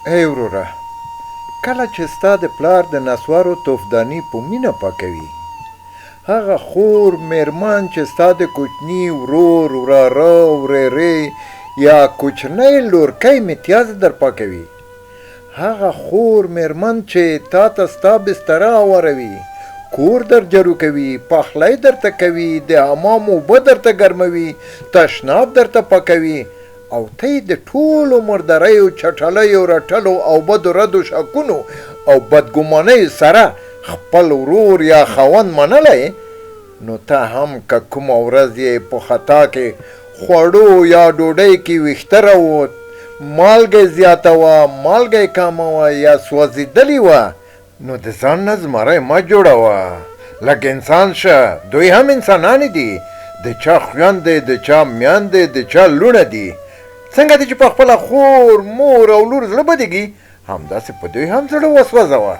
ای وروره، کله چې ستا د پلار د نسوارو توفداني په مینه پاکوي، هغه خور میرمن چې ستا د کوچني ورور وراره ورېرې یا کوچنی لورکی متیاز در پاکوي، هغه خور میرمن چې تا ته ستا بستره هواروي، کور در جارو کوي، پخلی درته کوي، د حمام اوبه درته ګرموي، تشناب درته پاکوي، او ته یې د ټولو مردریو چټلیو رټلو او بدو ردو شکونو او بدګمانیو سره خپل ورور یا خاوند منلی، نو ته هم که کومه ورځ یې په خطا کې خوړو یا ډوډۍ کې ویښته راووت، مالګه زیاته وه، مالګه کمه وه یا سوځېدلې وه، نو د ځان نه زمری مه جوړوه، لږ انسان شه، دوی هم انسانان دي، د چا خویندې، د چا میندې، د چا لوڼه دي. څنګه دی چې په خپله خور مور او لور زړه بدېږي، همداسې په دوی هم زړه وسوځوه.